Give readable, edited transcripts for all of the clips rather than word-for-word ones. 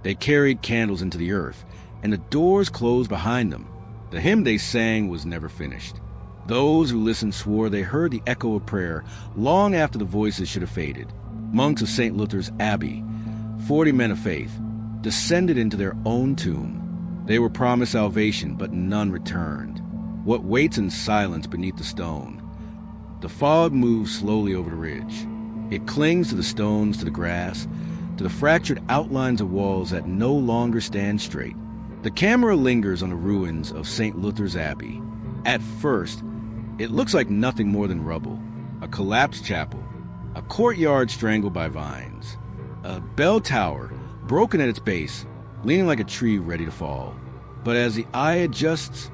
They carried candles into the earth, and the doors closed behind them. The hymn they sang was never finished. Those who listened swore they heard the echo of prayer long after the voices should have faded. Monks of Saint Luthar's Abbey, 40 men of faith, descended into their own tomb. They were promised salvation, but none returned. What waits in silence beneath the stone? The fog moves slowly over the ridge. It clings to the stones, to the grass, to the fractured outlines of walls that no longer stand straight. The camera lingers on the ruins of Saint Luthαρ's Abbey. At first, it looks like nothing more than rubble, a collapsed chapel, a courtyard strangled by vines, a bell tower broken at its base, leaning like a tree ready to fall. But as the eye adjusts,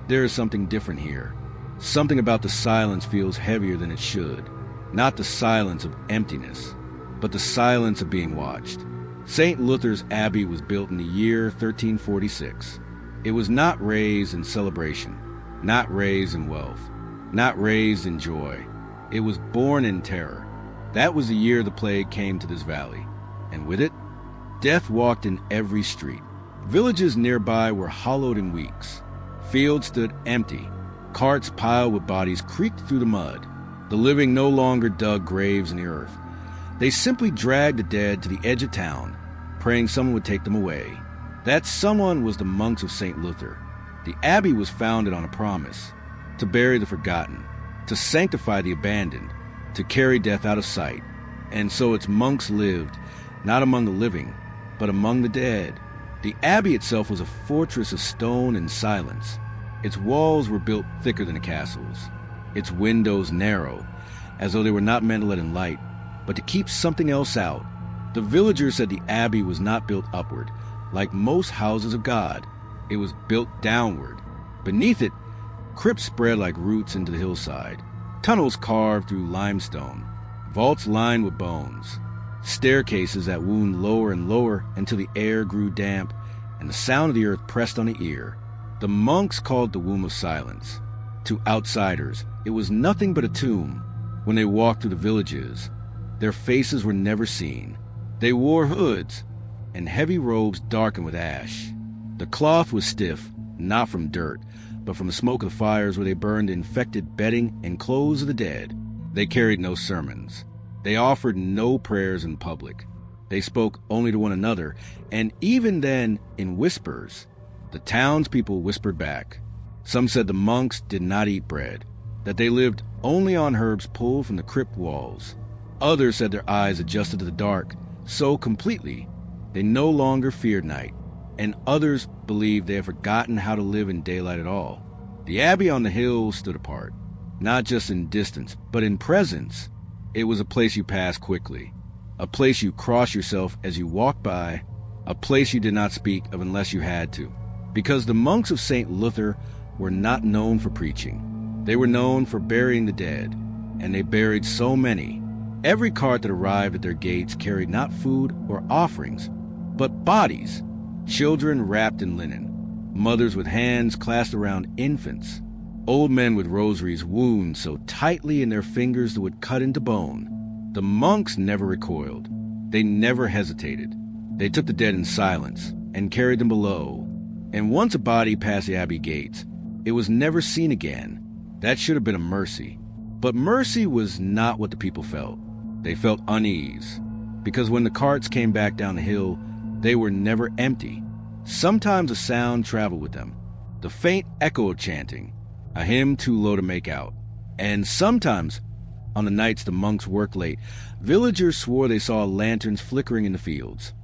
there is something different here. Something about the silence feels heavier than it should. Not the silence of emptiness, but the silence of being watched. Saint Luthαρ's Abbey was built in the year 1346. It was not raised in celebration, not raised in wealth, not raised in joy. It was born in terror. That was the year the plague came to this valley, and with it, death walked in every street. Villages nearby were hollowed in weeks. Fields stood empty. Carts piled with bodies creaked through the mud. The living no longer dug graves in the earth. They simply dragged the dead to the edge of town, praying someone would take them away. That someone was the monks of Saint Luthar. The abbey was founded on a promise to bury the forgotten, to sanctify the abandoned, to carry death out of sight. And so its monks lived, not among the living, but among the dead. The abbey itself was a fortress of stone and silence. Its walls were built thicker than the castles, its windows narrow, as though they were not meant to let in light, but to keep something else out. The villagers said the abbey was not built upward, like most houses of God. It was built downward. Beneath it, crypts spread like roots into the hillside, tunnels carved through limestone, vaults lined with bones, staircases that wound lower and lower until the air grew damp and the sound of the earth pressed on the ear. The monks called the womb of silence. To outsiders, it was nothing but a tomb. When they walked through the villages, their faces were never seen. They wore hoods and heavy robes darkened with ash. The cloth was stiff, not from dirt, but from the smoke of the fires where they burned infected bedding and clothes of the dead. They carried no sermons. They offered no prayers in public. They spoke only to one another, and even then, in whispers. The townspeople whispered back. Some said the monks did not eat bread, that they lived only on herbs pulled from the crypt walls. Others said their eyes adjusted to the dark so completely they no longer feared night, and others believed they had forgotten how to live in daylight at all. The abbey on the hill stood apart, not just in distance, but in presence. It was a place you passed quickly, a place you crossed yourself as you walked by, a place you did not speak of unless you had to. Because the monks of Saint Luthar were not known for preaching. They were known for burying the dead, and they buried so many. Every cart that arrived at their gates carried not food or offerings, but bodies, children wrapped in linen, mothers with hands clasped around infants, old men with rosaries wound so tightly in their fingers that would cut into bone. The monks never recoiled. They never hesitated. They took the dead in silence and carried them below. And once a body passed the abbey gates, it was never seen again. That should have been a mercy. But mercy was not what the people felt. They felt unease, because when the carts came back down the hill, they were never empty. Sometimes a sound traveled with them, the faint echo of chanting, a hymn too low to make out. And sometimes, on the nights the monks worked late, villagers swore they saw lanterns flickering in the fields.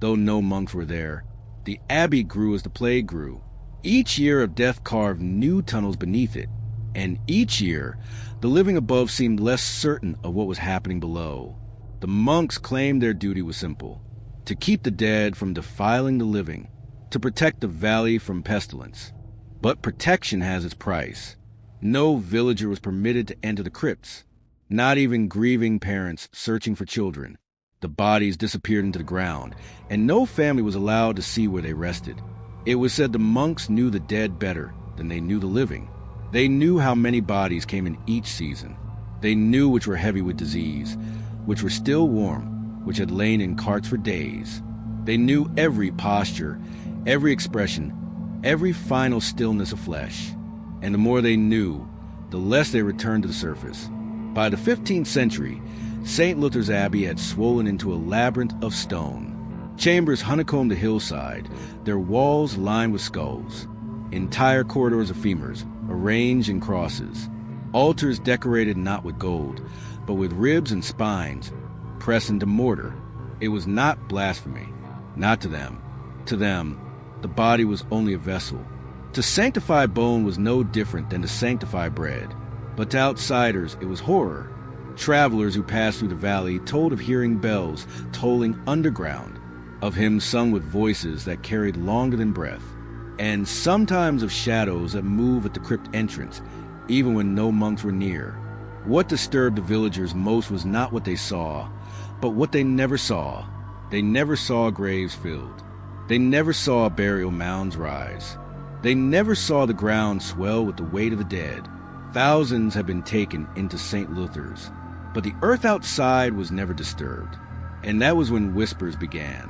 Though no monks were there, the abbey grew as the plague grew. Each year of death carved new tunnels beneath it, and each year the living above seemed less certain of what was happening below. The monks claimed their duty was simple: to keep the dead from defiling the living, to protect the valley from pestilence. But protection has its price. No villager was permitted to enter the crypts, not even grieving parents searching for children. The bodies disappeared into the ground, and no family was allowed to see where they rested. It was said the monks knew the dead better than they knew the living. They knew how many bodies came in each season. They knew which were heavy with disease, which were still warm, which had lain in carts for days. They knew every posture, every expression, every final stillness of flesh. And the more they knew, the less they returned to the surface. By the 15th century, Saint Luthar's Abbey had swollen into a labyrinth of stone. Chambers honeycombed the hillside, their walls lined with skulls. Entire corridors of femurs, arranged in crosses. Altars decorated not with gold, but with ribs and spines, pressed into mortar. It was not blasphemy. Not to them. To them, the body was only a vessel. To sanctify bone was no different than to sanctify bread. But to outsiders, it was horror. Travelers who passed through the valley told of hearing bells tolling underground, of hymns sung with voices that carried longer than breath, and sometimes of shadows that moved at the crypt entrance, even when no monks were near. What disturbed the villagers most was not what they saw, but what they never saw. They never saw graves filled. They never saw burial mounds rise. They never saw the ground swell with the weight of the dead. Thousands had been taken into Saint Luthar's, but the earth outside was never disturbed. And that was when whispers began.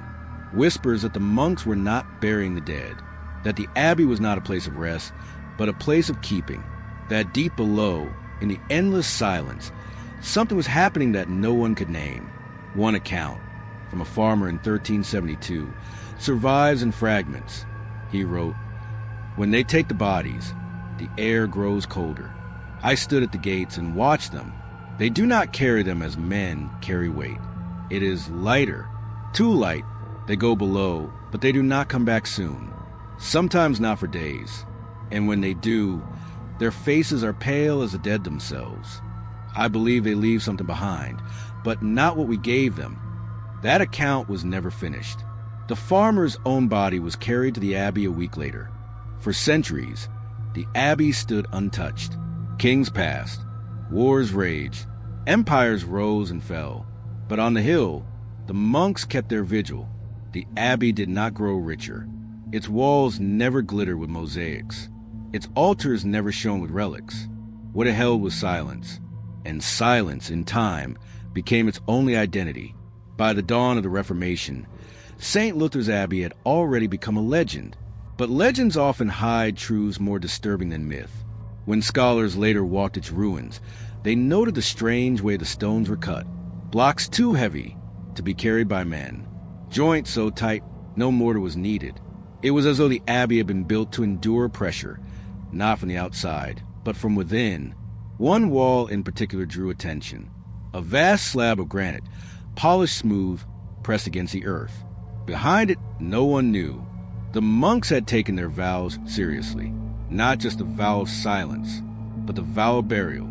Whispers that the monks were not burying the dead, that the Abbey was not a place of rest, but a place of keeping, that deep below, in the endless silence, something was happening that no one could name. One account, from a farmer in 1372, survives in fragments. He wrote, "When they take the bodies, the air grows colder. I stood at the gates and watched them. They do not carry them as men carry weight. It is lighter, too light. They go below, but they do not come back soon. Sometimes not for days. And when they do, their faces are pale as the dead themselves. I believe they leave something behind, but not what we gave them." That account was never finished. The farmer's own body was carried to the Abbey a week later. For centuries, the Abbey stood untouched. Kings passed, wars raged, empires rose and fell. But on the hill, the monks kept their vigil. The Abbey did not grow richer. Its walls never glittered with mosaics. Its altars never shone with relics. What it held was silence. And silence, in time, became its only identity. By the dawn of the Reformation, Saint Luthor's Abbey had already become a legend. But legends often hide truths more disturbing than myth. When scholars later walked its ruins, they noted the strange way the stones were cut. Blocks too heavy to be carried by men. Joints so tight no mortar was needed. It was as though the Abbey had been built to endure pressure, not from the outside, but from within. One wall in particular drew attention. A vast slab of granite, polished smooth, pressed against the earth. Behind it, no one knew. The monks had taken their vows seriously. Not just the vow of silence, but the vow of burial.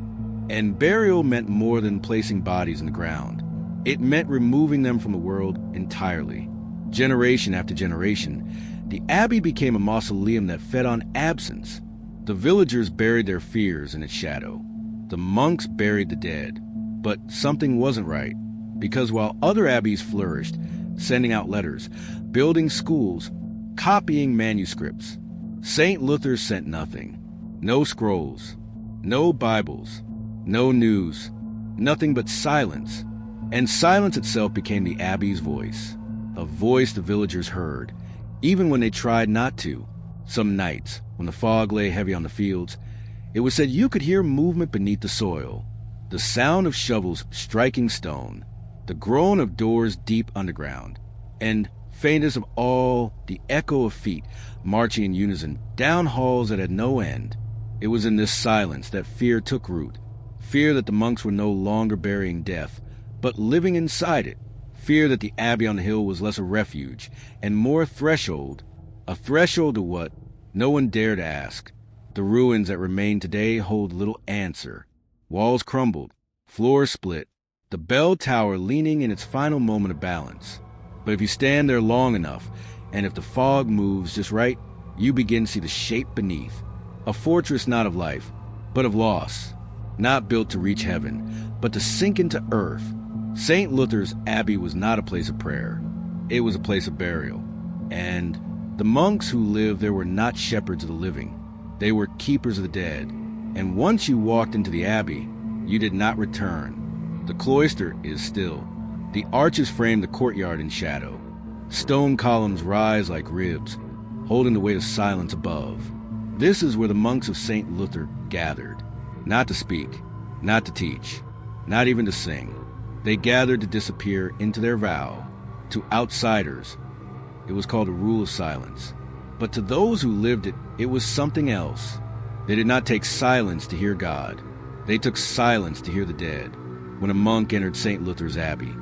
And burial meant more than placing bodies in the ground. It meant removing them from the world entirely. Generation after generation, the Abbey became a mausoleum that fed on absence. The villagers buried their fears in its shadow. The monks buried the dead. But something wasn't right, because while other abbeys flourished, sending out letters, building schools, copying manuscripts, Saint Luthar sent nothing. No scrolls, no Bibles, no news, nothing but silence. And silence itself became the Abbey's voice, a voice the villagers heard, even when they tried not to. Some nights, when the fog lay heavy on the fields, it was said you could hear movement beneath the soil, the sound of shovels striking stone, the groan of doors deep underground, and, faintest of all, the echo of feet marching in unison down halls that had no end. It was in this silence that fear took root, fear that the monks were no longer burying death, but living inside it, fear that the Abbey on the hill was less a refuge and more a threshold to what no one dared ask. The ruins that remain today hold little answer. Walls crumbled, floors split, the bell tower leaning in its final moment of balance. But if you stand there long enough, and if the fog moves just right, you begin to see the shape beneath. A fortress not of life, but of loss. Not built to reach heaven, but to sink into earth. Saint Luthar's Abbey was not a place of prayer. It was a place of burial. And the monks who lived there were not shepherds of the living. They were keepers of the dead. And once you walked into the Abbey, you did not return. The cloister is still. The arches frame the courtyard in shadow. Stone columns rise like ribs, holding the weight of silence above. This is where the monks of Saint Luthar gathered, not to speak, not to teach, not even to sing. They gathered to disappear into their vow. To outsiders, it was called a rule of silence. But to those who lived it, it was something else. They did not take silence to hear God. They took silence to hear the dead. When a monk entered Saint Luthar's Abbey,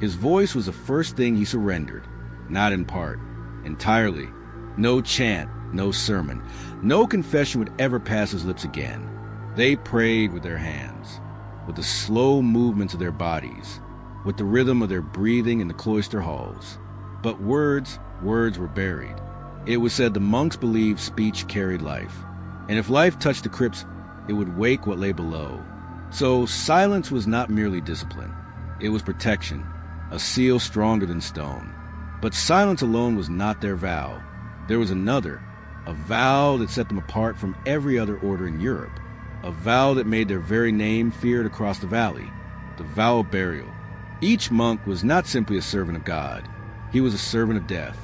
his voice was the first thing he surrendered, not in part, entirely. No chant, no sermon, no confession would ever pass his lips again. They prayed with their hands, with the slow movements of their bodies, with the rhythm of their breathing in the cloister halls. But words were buried. It was said the monks believed speech carried life, and if life touched the crypts, it would wake what lay below. So silence was not merely discipline. It was protection, a seal stronger than stone. But silence alone was not their vow. There was another, a vow that set them apart from every other order in Europe, a vow that made their very name feared across the valley, the vow of burial. Each monk was not simply a servant of God. He was a servant of death.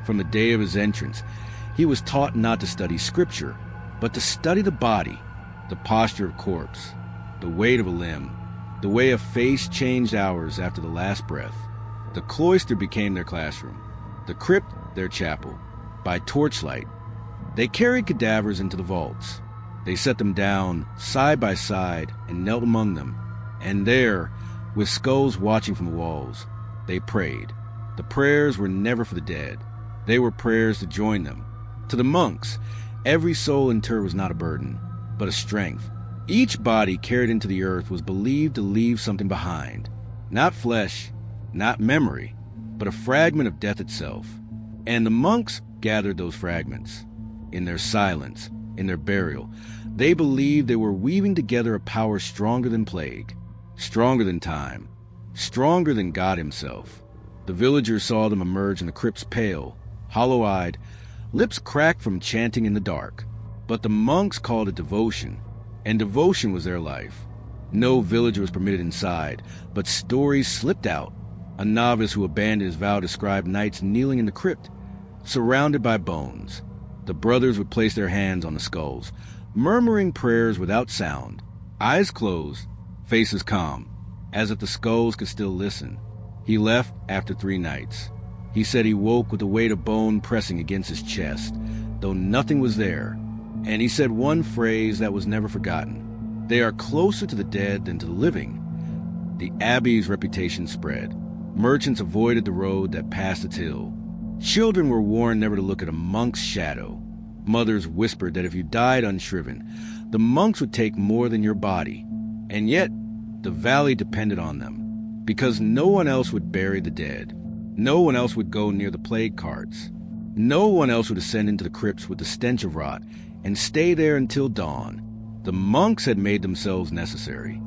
From the day of his entrance, he was taught not to study scripture, but to study the body, the posture of corpse, the weight of a limb, the way a face changed hours after the last breath. The cloister became their classroom, the crypt their chapel. By torchlight, they carried cadavers into the vaults. They set them down side by side and knelt among them. And there, with skulls watching from the walls, they prayed. The prayers were never for the dead. They were prayers to join them. To the monks, every soul interred was not a burden, but a strength. Each body carried into the earth was believed to leave something behind. Not flesh, not memory, but a fragment of death itself. And the monks gathered those fragments. In their silence, in their burial, they believed they were weaving together a power stronger than plague, stronger than time, stronger than God himself. The villagers saw them emerge in the crypts pale, hollow-eyed, lips cracked from chanting in the dark. But the monks called it devotion, and devotion was their life. No villager was permitted inside, but stories slipped out. A novice who abandoned his vow described nights kneeling in the crypt, surrounded by bones. The brothers would place their hands on the skulls, murmuring prayers without sound, eyes closed, faces calm, as if the skulls could still listen. He left after 3 nights. He said he woke with the weight of bone pressing against his chest, though nothing was there. And he said one phrase that was never forgotten: "They are closer to the dead than to the living." The Abbey's reputation spread. Merchants avoided the road that passed its hill. Children were warned never to look at a monk's shadow. Mothers whispered that if you died unshriven, the monks would take more than your body. And yet, the valley depended on them, because no one else would bury the dead. No one else would go near the plague carts. No one else would ascend into the crypts with the stench of rot and stay there until dawn. The monks had made themselves necessary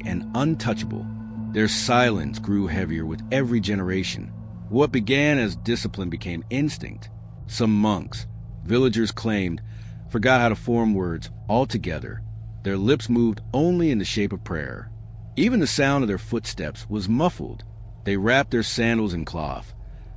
and untouchable. Their silence grew heavier with every generation. What began as discipline became instinct. Some monks, villagers claimed, forgot how to form words altogether. Their lips moved only in the shape of prayer. Even the sound of their footsteps was muffled. They wrapped their sandals in cloth,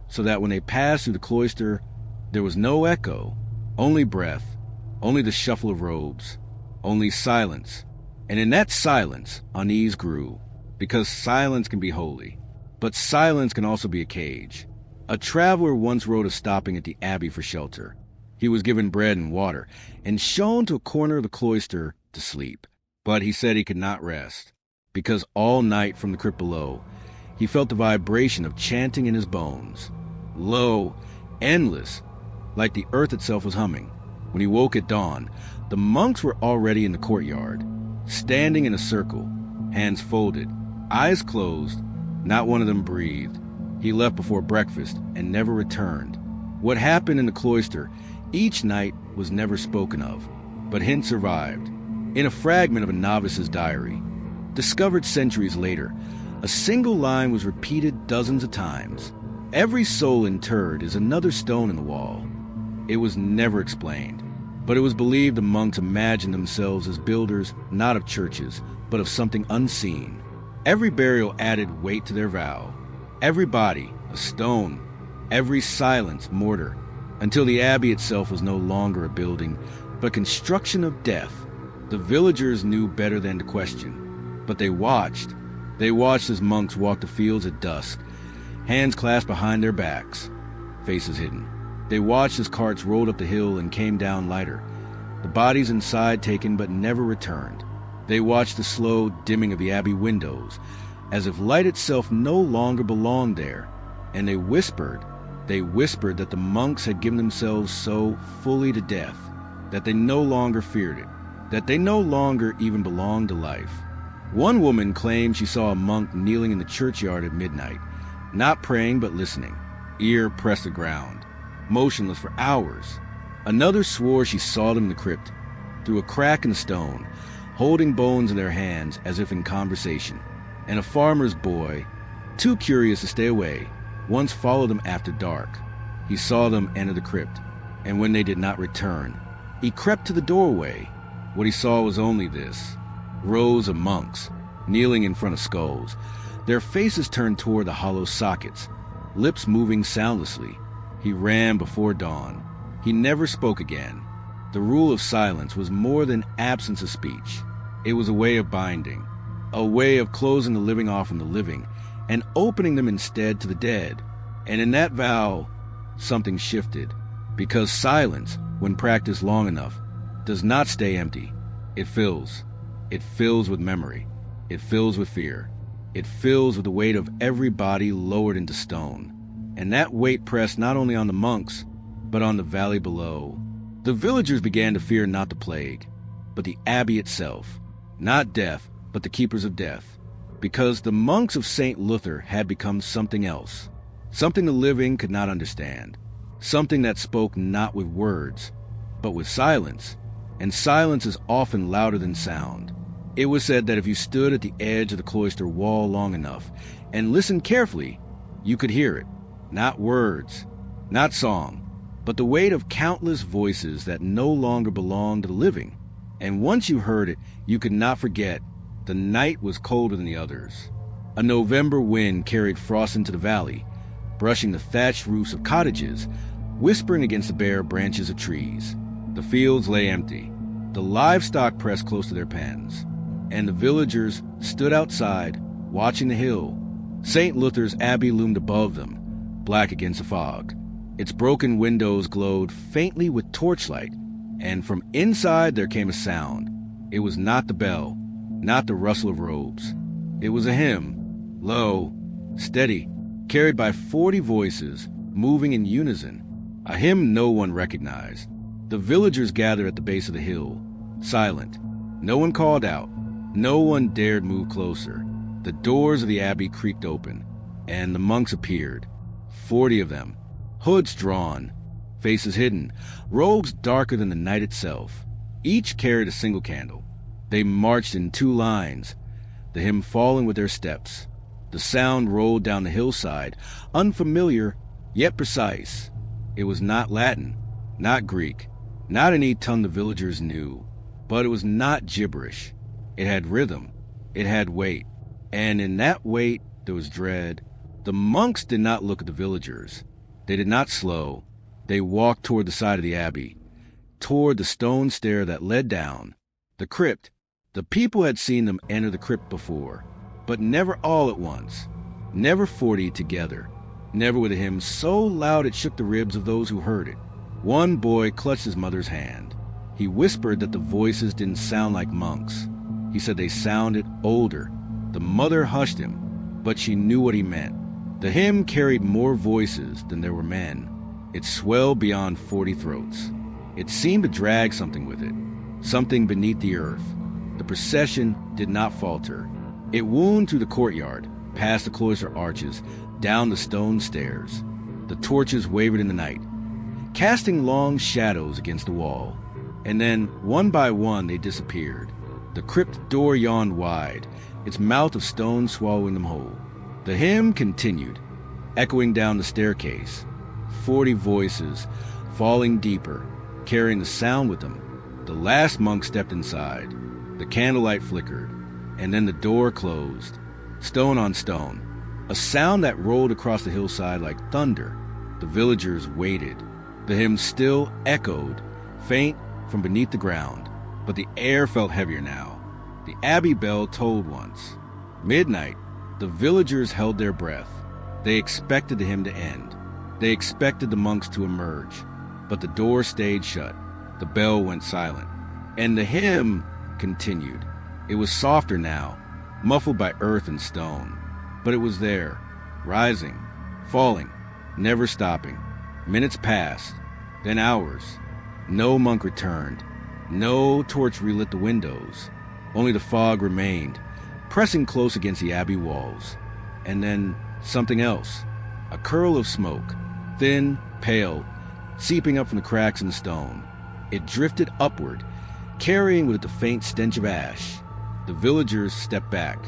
so that when they passed through the cloister, there was no echo, only breath, only the shuffle of robes, only silence. And in that silence, unease grew, because silence can be holy, but silence can also be a cage. A traveler once wrote of stopping at the Abbey for shelter. He was given bread and water, and shown to a corner of the cloister to sleep. But he said he could not rest, because all night from the crypt below, he felt the vibration of chanting in his bones. Low, endless, like the earth itself was humming. When he woke at dawn, the monks were already in the courtyard, standing in a circle, hands folded, eyes closed. Not one of them breathed. He left before breakfast and never returned. What happened in the cloister each night was never spoken of, but hints survived. In a fragment of a novice's diary, discovered centuries later, a single line was repeated dozens of times. Every soul interred is another stone in the wall. It was never explained, but it was believed the monks imagined themselves as builders not of churches, but of something unseen. Every burial added weight to their vow. Every body, a stone, every silence mortar, until the Abbey itself was no longer a building, but construction of death. The villagers knew better than to question, but they watched. They watched as monks walked the fields at dusk, hands clasped behind their backs, faces hidden. They watched as carts rolled up the hill and came down lighter, the bodies inside taken but never returned. They watched the slow dimming of the Abbey windows, as if light itself no longer belonged there, and they whispered that the monks had given themselves so fully to death, that they no longer feared it, that they no longer even belonged to life. One woman claimed she saw a monk kneeling in the churchyard at midnight, not praying but listening, ear pressed to the ground, motionless for hours. Another swore she saw them in the crypt, through a crack in the stone, holding bones in their hands as if in conversation. And a farmer's boy, too curious to stay away, once followed them after dark. He saw them enter the crypt, and when they did not return, he crept to the doorway. What he saw was only this: rows of monks, kneeling in front of skulls, their faces turned toward the hollow sockets, lips moving soundlessly. He ran before dawn. He never spoke again. The rule of silence was more than absence of speech. It was a way of binding, a way of closing the living off from the living, and opening them instead to the dead. And in that vow, something shifted, because silence, when practiced long enough, does not stay empty. It fills. It fills with memory. It fills with fear. It fills with the weight of every body lowered into stone. And that weight pressed not only on the monks, but on the valley below. The villagers began to fear not the plague, but the Abbey itself. Not death, but the keepers of death. Because the monks of Saint Luthar had become something else. Something the living could not understand. Something that spoke not with words, but with silence. And silence is often louder than sound. It was said that if you stood at the edge of the cloister wall long enough and listened carefully, you could hear it. Not words, not song, but the weight of countless voices that no longer belonged to the living. And once you heard it, you could not forget. The night was colder than the others. A November wind carried frost into the valley, brushing the thatched roofs of cottages, whispering against the bare branches of trees. The fields lay empty, the livestock pressed close to their pens, and the villagers stood outside, watching the hill. Saint Luthar's Abbey loomed above them, black against the fog. Its broken windows glowed faintly with torchlight, and from inside there came a sound. It was not the bell, not the rustle of robes. It was a hymn, low, steady, carried by 40 voices, moving in unison. A hymn no one recognized. The villagers gathered at the base of the hill, silent. No one called out. No one dared move closer. The doors of the Abbey creaked open, and the monks appeared. 40 of them, hoods drawn, faces hidden, robes darker than the night itself. Each carried a single candle. They marched in 2 lines, the hymn falling with their steps. The sound rolled down the hillside, unfamiliar, yet precise. It was not Latin, not Greek, not any tongue the villagers knew, but it was not gibberish. It had rhythm, it had weight, and in that weight there was dread. The monks did not look at the villagers. They did not slow. They walked toward the side of the Abbey, toward the stone stair that led down. The crypt. The people had seen them enter the crypt before, but never all at once, never 40 together, never with a hymn so loud it shook the ribs of those who heard it. One boy clutched his mother's hand. He whispered that the voices didn't sound like monks. He said they sounded older. The mother hushed him, but she knew what he meant. The hymn carried more voices than there were men. It swelled beyond 40 throats. It seemed to drag something with it, something beneath the earth. The procession did not falter. It wound through the courtyard, past the cloister arches, down the stone stairs. The torches wavered in the night, casting long shadows against the wall. And then, one by one, they disappeared. The crypt door yawned wide, its mouth of stone swallowing them whole. The hymn continued, echoing down the staircase. 40 voices, falling deeper, carrying the sound with them. The last monk stepped inside. The candlelight flickered, and then the door closed, stone on stone. A sound that rolled across the hillside like thunder. The villagers waited. The hymn still echoed, faint from beneath the ground, but the air felt heavier now. The Abbey bell tolled once. Midnight. The villagers held their breath. They expected the hymn to end. They expected the monks to emerge. But the door stayed shut. The bell went silent. And the hymn continued. It was softer now, muffled by earth and stone. But it was there, rising, falling, never stopping. Minutes passed, then hours. No monk returned. No torch relit the windows. Only the fog remained, pressing close against the Abbey walls. And then something else. A curl of smoke, thin, pale, seeping up from the cracks in the stone. It drifted upward, carrying with it the faint stench of ash. The villagers stepped back.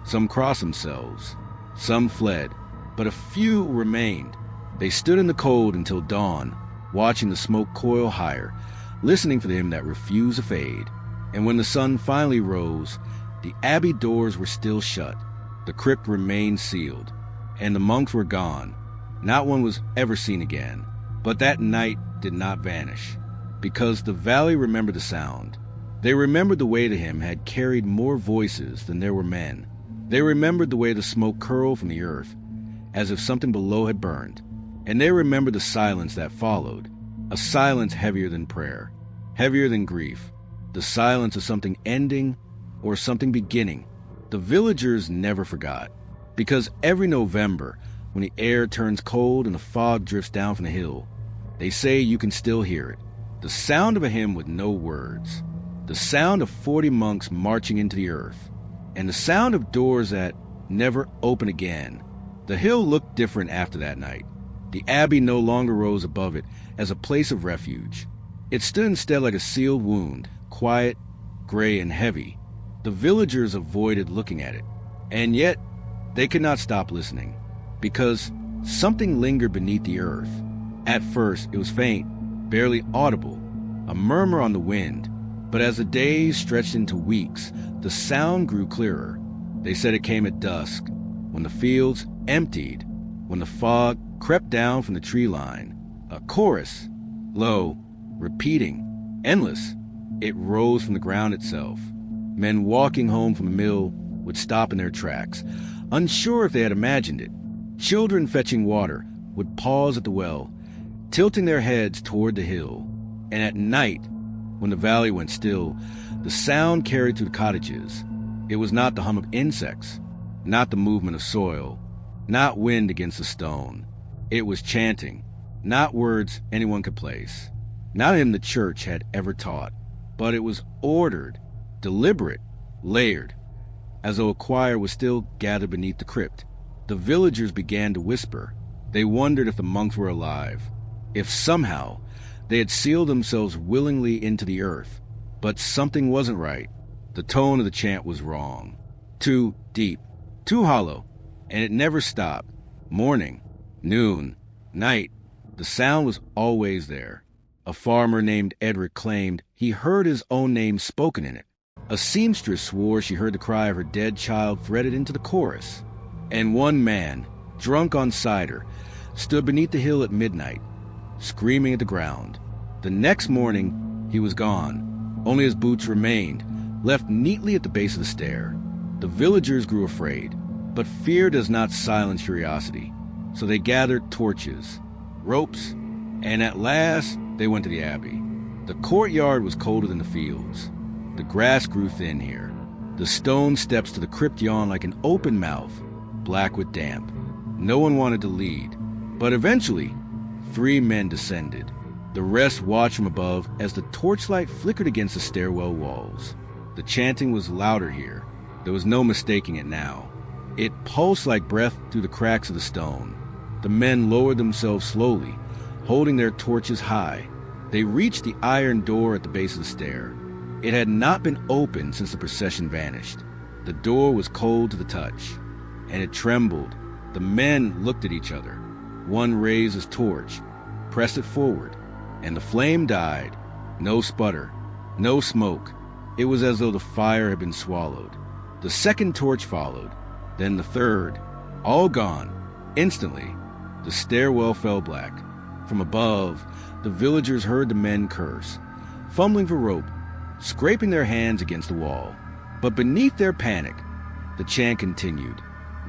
Some crossed themselves. Some fled, but a few remained. They stood in the cold until dawn, watching the smoke coil higher, listening for the hymn that refused to fade. And when the sun finally rose, the Abbey doors were still shut. The crypt remained sealed, and the monks were gone. Not one was ever seen again. But that night did not vanish, because the valley remembered the sound. They remembered the way the hymn had carried more voices than there were men. They remembered the way the smoke curled from the earth, as if something below had burned. And they remembered the silence that followed, a silence heavier than prayer, heavier than grief, the silence of something ending or something beginning. The villagers never forgot, because every November, when the air turns cold and the fog drifts down from the hill, they say you can still hear it. The sound of a hymn with no words, the sound of 40 monks marching into the earth, and the sound of doors that never open again. The hill looked different after that night. The Abbey no longer rose above it as a place of refuge. It stood instead like a sealed wound, quiet, gray, and heavy. The villagers avoided looking at it, and yet they could not stop listening, because something lingered beneath the earth. At first, it was faint, barely audible, a murmur on the wind, but as the days stretched into weeks, the sound grew clearer. They said it came at dusk, when the fields emptied, when the fog crept down from the tree line. A chorus, low, repeating, endless. It rose from the ground itself. Men walking home from the mill would stop in their tracks, unsure if they had imagined it. Children fetching water would pause at the well, tilting their heads toward the hill. And at night, when the valley went still, the sound carried through the cottages. It was not the hum of insects, not the movement of soil, not wind against the stone. It was chanting, not words anyone could place, not him the church had ever taught, but it was ordered, deliberate, layered, as though a choir was still gathered beneath the crypt. The villagers began to whisper. They wondered if the monks were alive, if somehow they had sealed themselves willingly into the earth. But something wasn't right. The tone of the chant was wrong. Too deep, too hollow, and it never stopped. Morning, noon, night, the sound was always there. A farmer named Edric claimed he heard his own name spoken in it. A seamstress swore she heard the cry of her dead child threaded into the chorus. And one man, drunk on cider, stood beneath the hill at midnight, screaming at the ground. The next morning, he was gone. Only his boots remained, left neatly at the base of the stair. The villagers grew afraid, but fear does not silence curiosity. So they gathered torches, ropes, and at last they went to the Abbey. The courtyard was colder than the fields. The grass grew thin here. The stone steps to the crypt yawned like an open mouth, black with damp. No one wanted to lead, but eventually 3 men descended. The rest watched from above as the torchlight flickered against the stairwell walls. The chanting was louder here. There was no mistaking it now. It pulsed like breath through the cracks of the stone. The men lowered themselves slowly, holding their torches high. They reached the iron door at the base of the stair. It had not been opened since the procession vanished. The door was cold to the touch, and it trembled. The men looked at each other. One raised his torch, pressed it forward, and the flame died. No sputter, no smoke. It was as though the fire had been swallowed. The second torch followed, then the third. All gone, instantly. The stairwell fell black. From above, the villagers heard the men curse, fumbling for rope, scraping their hands against the wall. But beneath their panic, the chant continued,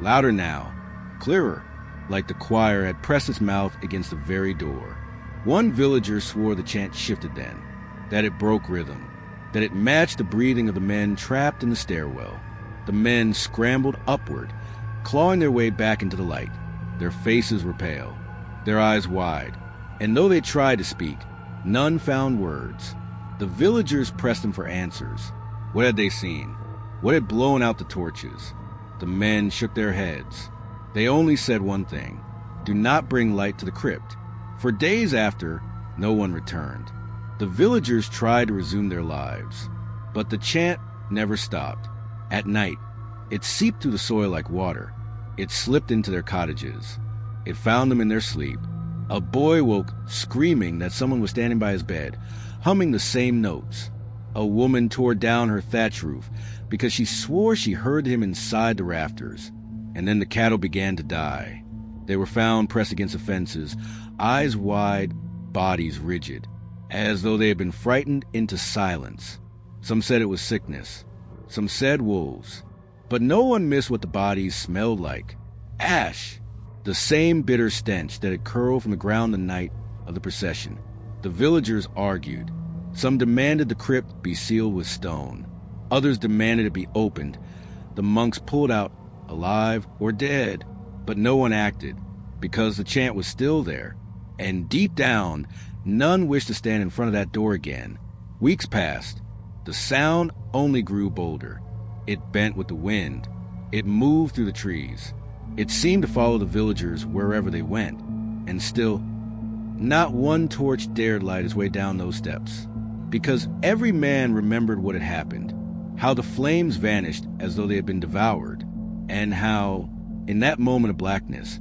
louder now, clearer, like the choir had pressed its mouth against the very door. One villager swore the chant shifted then, that it broke rhythm, that it matched the breathing of the men trapped in the stairwell. The men scrambled upward, clawing their way back into the light. Their faces were pale, their eyes wide, and though they tried to speak, none found words. The villagers pressed them for answers. What had they seen? What had blown out the torches? The men shook their heads. They only said one thing: do not bring light to the crypt. For days after, no one returned. The villagers tried to resume their lives, but the chant never stopped. At night, it seeped through the soil like water. It slipped into their cottages. It found them in their sleep. A boy woke screaming that someone was standing by his bed, humming the same notes. A woman tore down her thatch roof because she swore she heard him inside the rafters. And then the cattle began to die. They were found pressed against the fences, eyes wide, bodies rigid, as though they had been frightened into silence. Some said it was sickness. Some said wolves. But no one missed what the bodies smelled like. Ash! The same bitter stench that had curled from the ground the night of the procession. The villagers argued. Some demanded the crypt be sealed with stone. Others demanded it be opened. The monks pulled out, alive or dead. But no one acted, because the chant was still there. And deep down, none wished to stand in front of that door again. Weeks passed. The sound only grew bolder. It bent with the wind. It moved through the trees. It seemed to follow the villagers wherever they went. And still, not one torch dared light its way down those steps. Because every man remembered what had happened. How the flames vanished as though they had been devoured. And how, in that moment of blackness,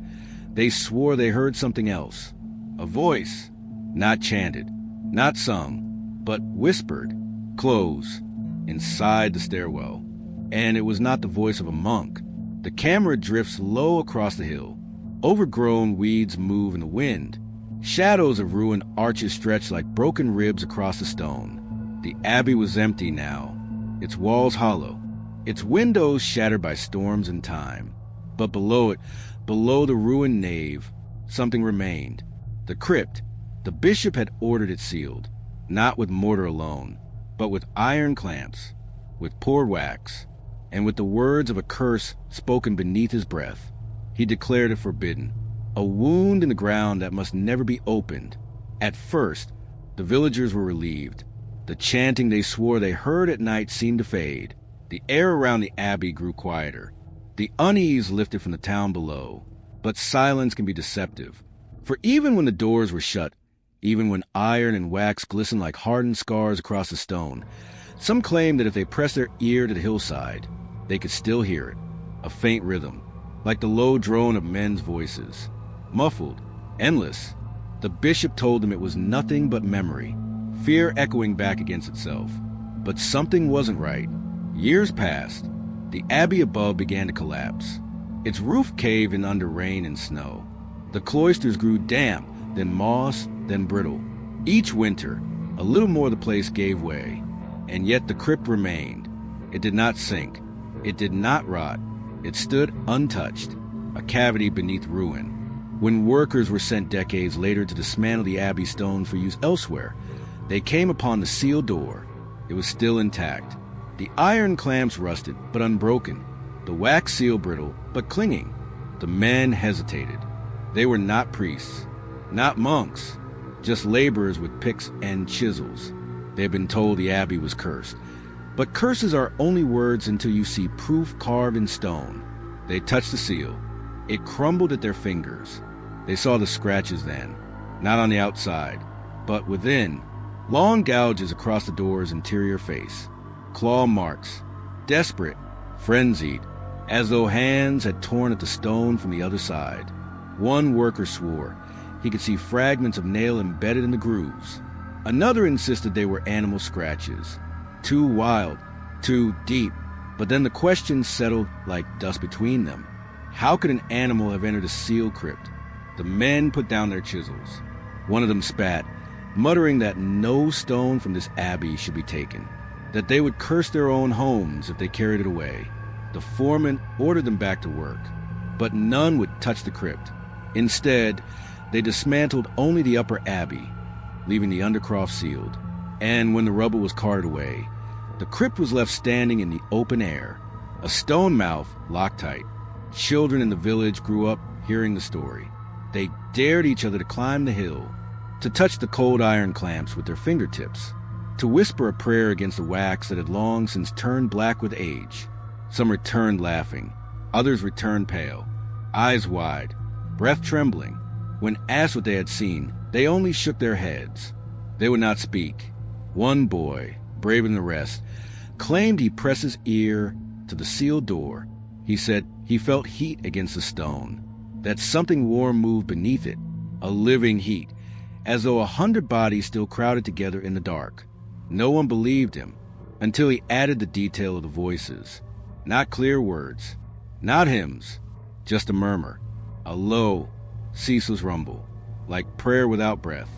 they swore they heard something else. A voice, not chanted, not sung, but whispered, close, inside the stairwell. And it was not the voice of a monk. The camera drifts low across the hill. Overgrown weeds move in the wind. Shadows of ruined arches stretch like broken ribs across the stone. The abbey was empty now, its walls hollow, its windows shattered by storms and time. But below it, below the ruined nave, something remained. The crypt. The bishop had ordered it sealed, not with mortar alone, but with iron clamps, with poured wax, and with the words of a curse spoken beneath his breath. He declared it forbidden, a wound in the ground that must never be opened. At first, the villagers were relieved. The chanting they swore they heard at night seemed to fade. The air around the abbey grew quieter. The unease lifted from the town below. But silence can be deceptive. For even when the doors were shut, even when iron and wax glistened like hardened scars across the stone, some claimed that if they pressed their ear to the hillside, they could still hear it, a faint rhythm, like the low drone of men's voices. Muffled, endless. The bishop told them it was nothing but memory, fear echoing back against itself. But something wasn't right. Years passed. The abbey above began to collapse. Its roof caved in under rain and snow. The cloisters grew damp, then moss, then brittle. Each winter, a little more of the place gave way, and yet the crypt remained. It did not sink. It did not rot. It stood untouched, a cavity beneath ruin. When workers were sent decades later to dismantle the abbey stone for use elsewhere, they came upon the sealed door. It was still intact. The iron clamps rusted, but unbroken. The wax seal brittle, but clinging. The men hesitated. They were not priests, not monks, just laborers with picks and chisels. They had been told the abbey was cursed. But curses are only words until you see proof carved in stone. They touched the seal. It crumbled at their fingers. They saw the scratches then, not on the outside, but within, long gouges across the door's interior face, claw marks, desperate, frenzied, as though hands had torn at the stone from the other side. One worker swore he could see fragments of nail embedded in the grooves. Another insisted they were animal scratches, too wild, too deep. But then the question settled like dust between them. How could an animal have entered a sealed crypt? The men put down their chisels. One of them spat, muttering that no stone from this abbey should be taken, that they would curse their own homes if they carried it away. The foreman ordered them back to work, but none would touch the crypt. Instead, they dismantled only the upper abbey, leaving the undercroft sealed. And when the rubble was carted away, the crypt was left standing in the open air, a stone mouth locked tight. Children in the village grew up hearing the story. They dared each other to climb the hill, to touch the cold iron clamps with their fingertips, to whisper a prayer against the wax that had long since turned black with age. Some returned laughing, others returned pale, eyes wide, breath trembling. When asked what they had seen, they only shook their heads. They would not speak. One boy, braver than the rest, claimed he pressed his ear to the sealed door. He said he felt heat against the stone, that something warm moved beneath it, a living heat, as though 100 bodies still crowded together in the dark. No one believed him until he added the detail of the voices. Not clear words, not hymns, just a murmur, a low, ceaseless rumble, like prayer without breath.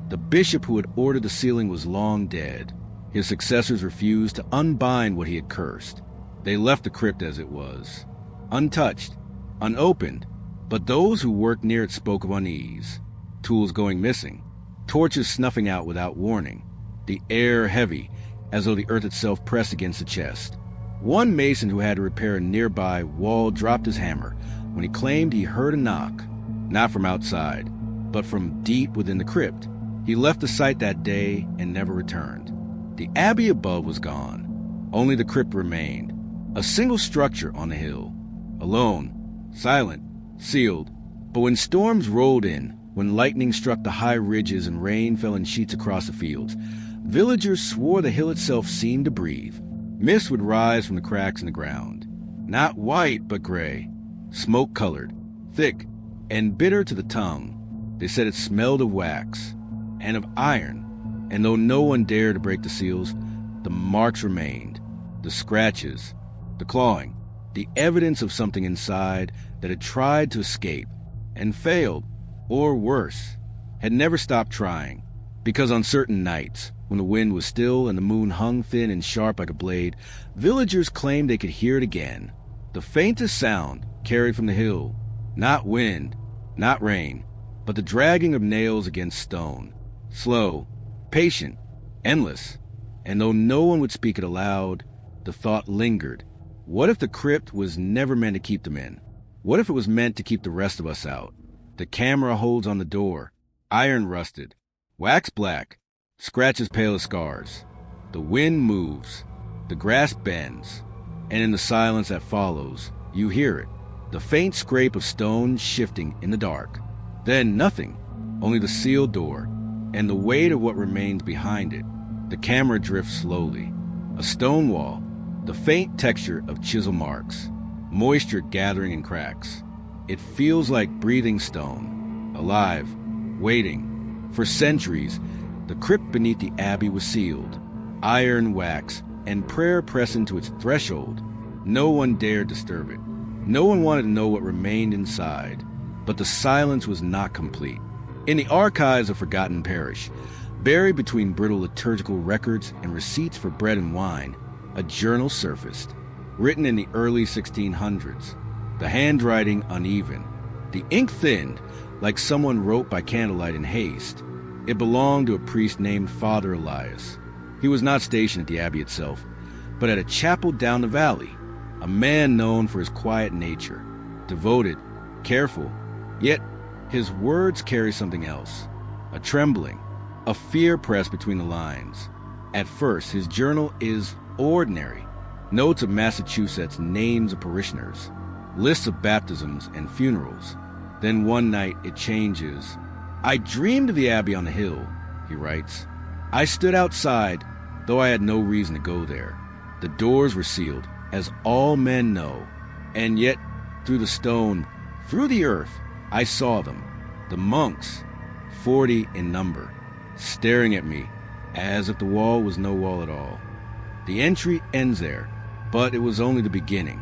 The bishop who had ordered the sealing was long dead. His successors refused to unbind what he had cursed. They left the crypt as it was, untouched, unopened, but those who worked near it spoke of unease, tools going missing, torches snuffing out without warning, the air heavy, as though the earth itself pressed against the chest. One mason who had to repair a nearby wall dropped his hammer when he claimed he heard a knock, not from outside, but from deep within the crypt. He left the site that day and never returned. The abbey above was gone. Only the crypt remained, a single structure on the hill, alone, silent, sealed. But when storms rolled in, when lightning struck the high ridges and rain fell in sheets across the fields, villagers swore the hill itself seemed to breathe. Mist would rise from the cracks in the ground, not white but gray, smoke-colored, thick, and bitter to the tongue. They said it smelled of wax and of iron, and though no one dared to break the seals, the marks remained, the scratches, the clawing, the evidence of something inside that had tried to escape and failed, or worse, had never stopped trying. Because on certain nights, when the wind was still and the moon hung thin and sharp like a blade, villagers claimed they could hear it again. The faintest sound carried from the hill, not wind, not rain, but the dragging of nails against stone, slow, patient, endless. And though no one would speak it aloud, the thought lingered. What if the crypt was never meant to keep them in? What if it was meant to keep the rest of us out? The camera holds on the door, iron rusted, wax black, scratches pale as scars. The wind moves, the grass bends, and in the silence that follows, you hear it, the faint scrape of stone shifting in the dark. Then nothing, only the sealed door, and the weight of what remains behind it. The camera drifts slowly. A stone wall, the faint texture of chisel marks, moisture gathering in cracks. It feels like breathing stone, alive, waiting. For centuries, the crypt beneath the abbey was sealed, iron wax, and prayer pressed into its threshold. No one dared disturb it. No one wanted to know what remained inside. But the silence was not complete. In the archives of forgotten parish, buried between brittle liturgical records and receipts for bread and wine, a journal surfaced, written in the early 1600s. The handwriting uneven, the ink thinned, like someone wrote by candlelight in haste. It belonged to a priest named Father Elias. He was not stationed at the abbey itself, but at a chapel down the valley, a man known for his quiet nature, devoted, careful, yet his words carry something else, a trembling, a fear pressed between the lines. At first, his journal is ordinary, notes of Massachusetts, names of parishioners, lists of baptisms and funerals. Then one night it changes. I dreamed of the abbey on the hill, he writes. I stood outside, though I had no reason to go there. The doors were sealed, as all men know, and yet through the stone, through the earth, I saw them, the monks, 40 in number, staring at me as if the wall was no wall at all. The entry ends there, but it was only the beginning.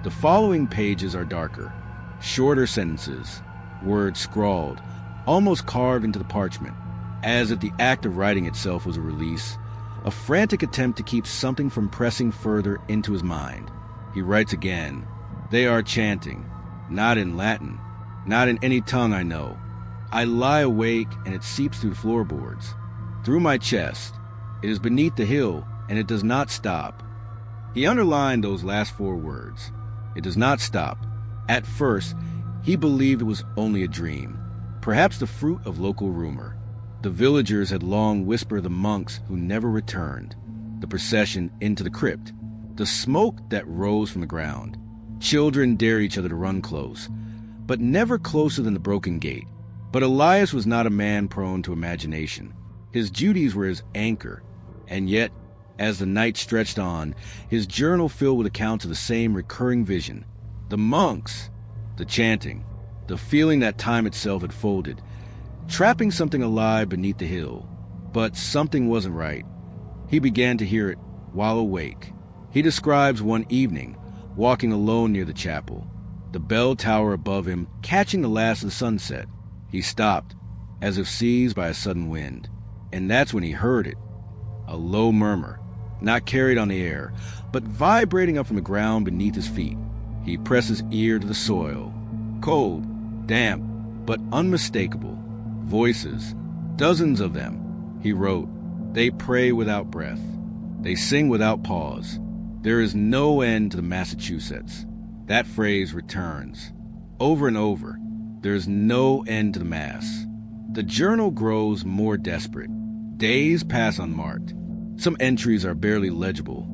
The following pages are darker, shorter sentences, words scrawled, almost carved into the parchment, as if the act of writing itself was a release, a frantic attempt to keep something from pressing further into his mind. He writes again. They are chanting, not in Latin, not in any tongue I know. I lie awake and it seeps through the floorboards, through my chest. It is beneath the hill and it does not stop. He underlined those last 4 words. It does not stop. At first, he believed it was only a dream, perhaps the fruit of local rumor. The villagers had long whispered the monks who never returned, the procession into the crypt, the smoke that rose from the ground. Children dare each other to run close, but never closer than the broken gate. But Elias was not a man prone to imagination. His duties were his anchor, and yet, as the night stretched on, his journal filled with accounts of the same recurring vision. The monks, the chanting, the feeling that time itself had folded, trapping something alive beneath the hill. But something wasn't right. He began to hear it while awake. He describes one evening, walking alone near the chapel, the bell tower above him catching the last of the sunset. He stopped, as if seized by a sudden wind, and that's when he heard it. A low murmur, not carried on the air, but vibrating up from the ground beneath his feet. He pressed his ear to the soil. Cold, damp, but unmistakable. Voices, dozens of them. He wrote, they pray without breath. They sing without pause. There is no end to the Massachusetts. That phrase returns. Over and over. There is no end to the Mass. The journal grows more desperate. Days pass unmarked. Some entries are barely legible.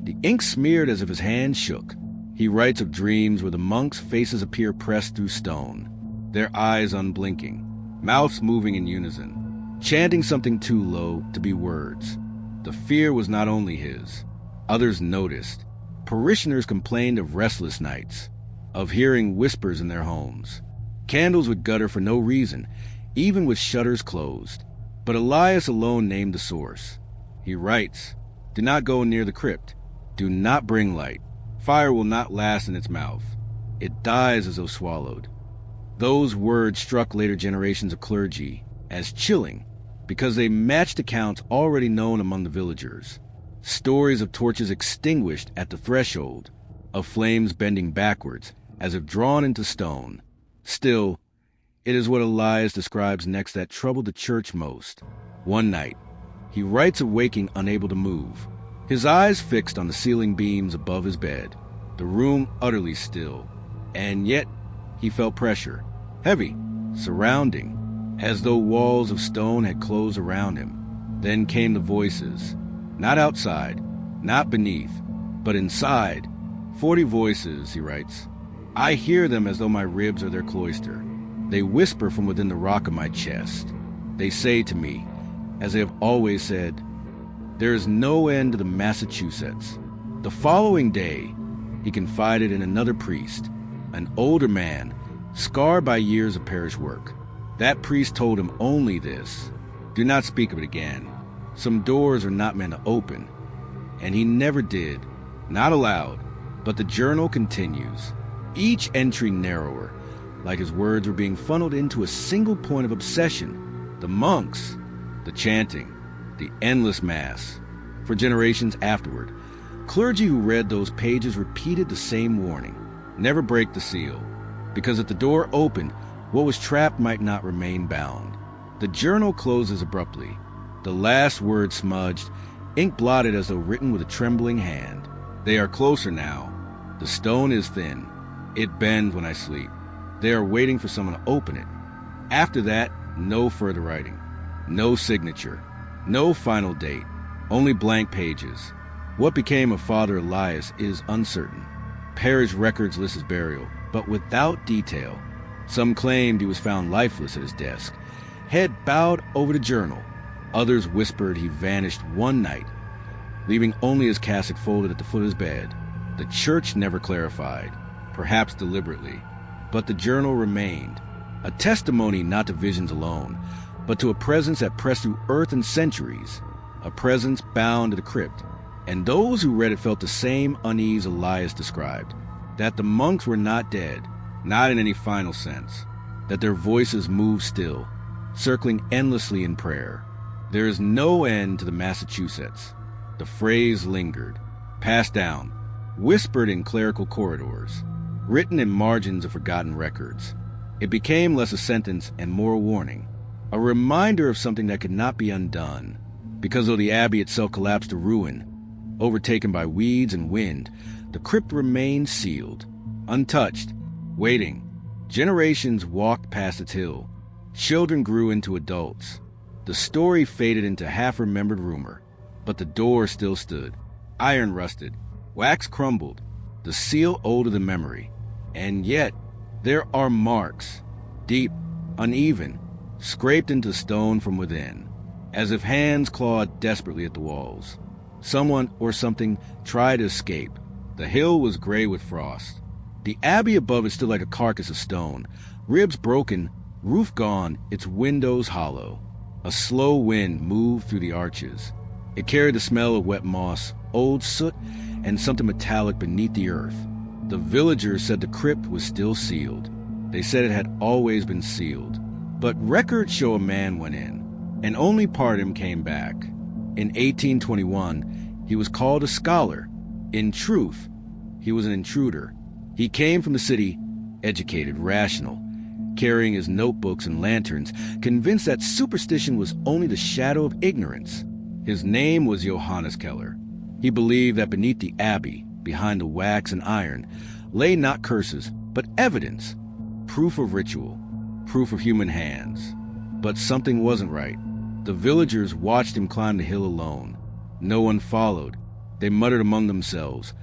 The ink smeared as if his hand shook. He writes of dreams where the monks' faces appear pressed through stone, their eyes unblinking, mouths moving in unison, chanting something too low to be words. The fear was not only his. Others noticed. Parishioners complained of restless nights, of hearing whispers in their homes. Candles would gutter for no reason, even with shutters closed. But Elias alone named the source. He writes, do not go near the crypt. Do not bring light. Fire will not last in its mouth. It dies as though swallowed. Those words struck later generations of clergy as chilling because they matched accounts already known among the villagers. Stories of torches extinguished at the threshold, of flames bending backwards as if drawn into stone. Still, it is what Elias describes next that troubled the church most. One night, he writes of waking unable to move, his eyes fixed on the ceiling beams above his bed, the room utterly still, and yet he felt pressure, heavy, surrounding, as though walls of stone had closed around him. Then came the voices, not outside, not beneath, but inside. 40 voices, he writes. I hear them as though my ribs are their cloister. They whisper from within the rock of my chest. They say to me, as they have always said, there is no end to the Massachusetts. The following day, he confided in another priest, an older man, scarred by years of parish work. That priest told him only this, do not speak of it again. Some doors are not meant to open. And he never did, not aloud, but the journal continues, each entry narrower, like his words were being funneled into a single point of obsession, the monks, the chanting, the endless Mass. For generations afterward, clergy who read those pages repeated the same warning, never break the seal, because if the door opened, what was trapped might not remain bound. The journal closes abruptly, the last word smudged, ink blotted as though written with a trembling hand. They are closer now. The stone is thin. It bends when I sleep. They are waiting for someone to open it. After that, no further writing, no signature, no final date, only blank pages. What became of Father Elias is uncertain. Parish records list his burial, but without detail. Some claimed he was found lifeless at his desk, head bowed over the journal. Others whispered he vanished one night, leaving only his cassock folded at the foot of his bed. The church never clarified, perhaps deliberately, but the journal remained, a testimony not to visions alone, but to a presence that pressed through earth and centuries, a presence bound to the crypt. And those who read it felt the same unease Elias described, that the monks were not dead, not in any final sense, that their voices moved still, circling endlessly in prayer. There is no end to the Massachusetts. The phrase lingered, passed down, whispered in clerical corridors, written in margins of forgotten records. It became less a sentence and more a warning, a reminder of something that could not be undone. Because though the Abbey itself collapsed to ruin, overtaken by weeds and wind, the crypt remained sealed, untouched, waiting. Generations walked past its hill. Children grew into adults. The story faded into half-remembered rumor, but the door still stood, iron rusted, wax crumbled, the seal older than memory. And yet, there are marks, deep, uneven, scraped into stone from within, as if hands clawed desperately at the walls. Someone or something tried to escape. The hill was gray with frost. The Abbey above it stood like a carcass of stone, ribs broken, roof gone, its windows hollow. A slow wind moved through the arches. It carried the smell of wet moss, old soot, and something metallic beneath the earth. The villagers said the crypt was still sealed. They said it had always been sealed. But records show a man went in, and only part of him came back. In 1821, he was called a scholar. In truth, he was an intruder. He came from the city, educated, rational, carrying his notebooks and lanterns, convinced that superstition was only the shadow of ignorance. His name was Johannes Keller. He believed that beneath the Abbey, behind the wax and iron, lay not curses, but evidence, proof of ritual, proof of human hands. But something wasn't right. The villagers watched him climb the hill alone. No one followed. They muttered among themselves,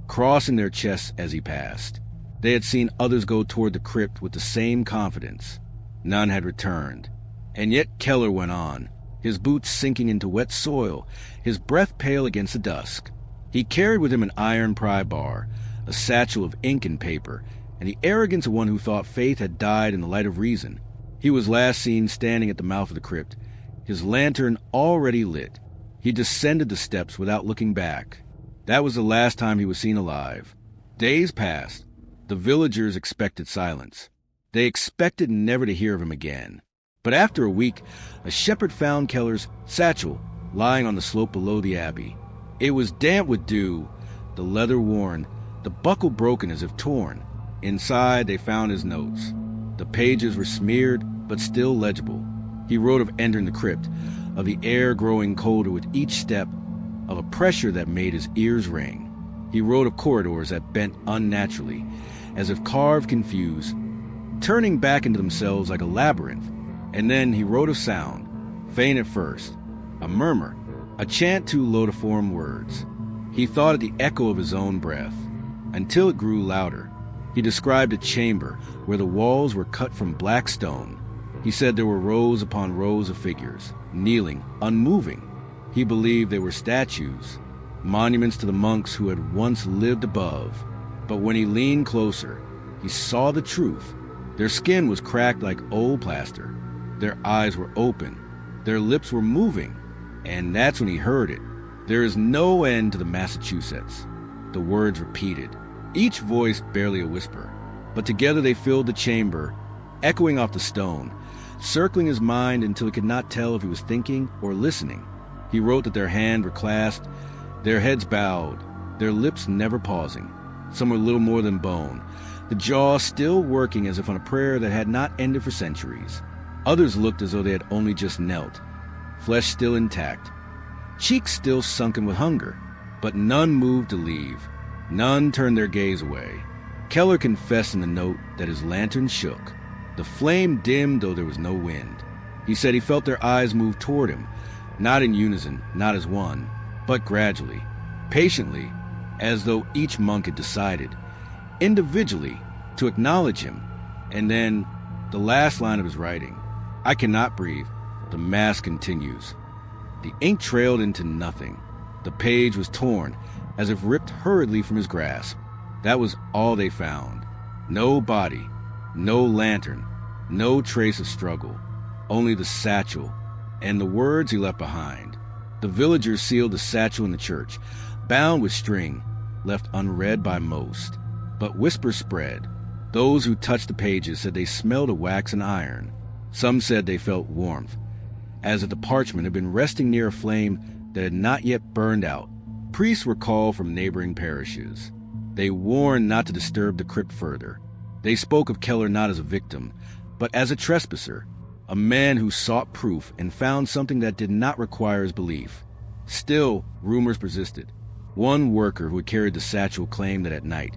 crossing their chests as he passed. They had seen others go toward the crypt with the same confidence. None had returned. And yet Keller went on, his boots sinking into wet soil, his breath pale against the dusk. He carried with him an iron pry bar, a satchel of ink and paper, and the arrogance of one who thought faith had died in the light of reason. He was last seen standing at the mouth of the crypt, his lantern already lit. He descended the steps without looking back. That was the last time he was seen alive. Days passed. The villagers expected silence. They expected never to hear of him again. But after a week, a shepherd found Keller's satchel lying on the slope below the Abbey. It was damp with dew, the leather worn, the buckle broken as if torn. Inside, they found his notes. The pages were smeared, but still legible. He wrote of entering the crypt, of the air growing colder with each step, of a pressure that made his ears ring. He wrote of corridors that bent unnaturally, as if carved confused, turning back into themselves like a labyrinth. And then he wrote of sound, faint at first, a murmur, a chant too low to form words. He thought of the echo of his own breath, until it grew louder. He described a chamber where the walls were cut from black stone. He said there were rows upon rows of figures, kneeling, unmoving. He believed they were statues, monuments to the monks who had once lived above. But when he leaned closer, he saw the truth. Their skin was cracked like old plaster. Their eyes were open. Their lips were moving. And that's when he heard it. There is no end to the Massachusetts. The words repeated, each voice barely a whisper. But together they filled the chamber, echoing off the stone, circling his mind until he could not tell if he was thinking or listening. He wrote that their hands were clasped, their heads bowed, their lips never pausing. Some were little more than bone, the jaw still working as if on a prayer that had not ended for centuries. Others looked as though they had only just knelt, flesh still intact, cheeks still sunken with hunger. But none moved to leave. None turned their gaze away. Keller confessed in the note that his lantern shook. The flame dimmed though there was no wind. He said he felt their eyes move toward him, not in unison, not as one, but gradually, patiently, as though each monk had decided, individually, to acknowledge him. And then, the last line of his writing, I cannot breathe. The mass continues. The ink trailed into nothing. The page was torn, as if ripped hurriedly from his grasp. That was all they found. No body, no lantern, no trace of struggle, only the satchel and the words he left behind. The villagers sealed the satchel in the church, bound with string, left unread by most. But whispers spread. Those who touched the pages said they smelled a wax and iron. Some said they felt warmth, as if the parchment had been resting near a flame that had not yet burned out. Priests were called from neighboring parishes. They warned not to disturb the crypt further. They spoke of Keller not as a victim, but as a trespasser, a man who sought proof and found something that did not require his belief. Still, rumors persisted. One worker who had carried the satchel claimed that at night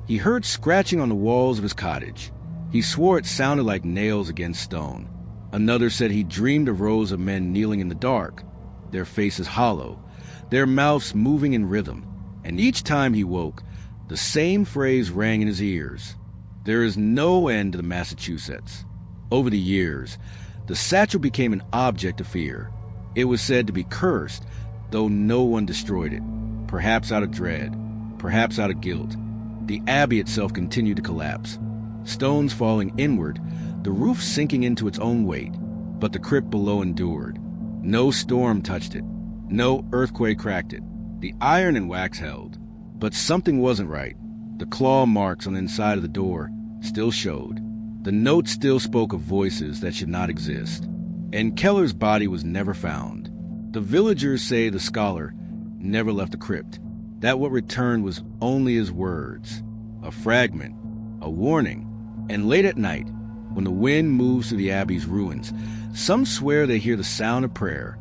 he heard scratching on the walls of his cottage. He swore it sounded like nails against stone. Another said he dreamed of rows of men kneeling in the dark, their faces hollow, their mouths moving in rhythm, and each time he woke, the same phrase rang in his ears: "There is no end to the Massachusetts." Over the years, the satchel became an object of fear. It was said to be cursed, though no one destroyed it, perhaps out of dread, perhaps out of guilt. The Abbey itself continued to collapse, stones falling inward, the roof sinking into its own weight, but the crypt below endured. No storm touched it, no earthquake cracked it. The iron and wax held, but something wasn't right. The claw marks on the inside of the door still showed. The note still spoke of voices that should not exist. And Keller's body was never found. The villagers say the scholar never left the crypt, that what returned was only his words, a fragment, a warning. And late at night, when the wind moves through the Abbey's ruins, some swear they hear the sound of prayer,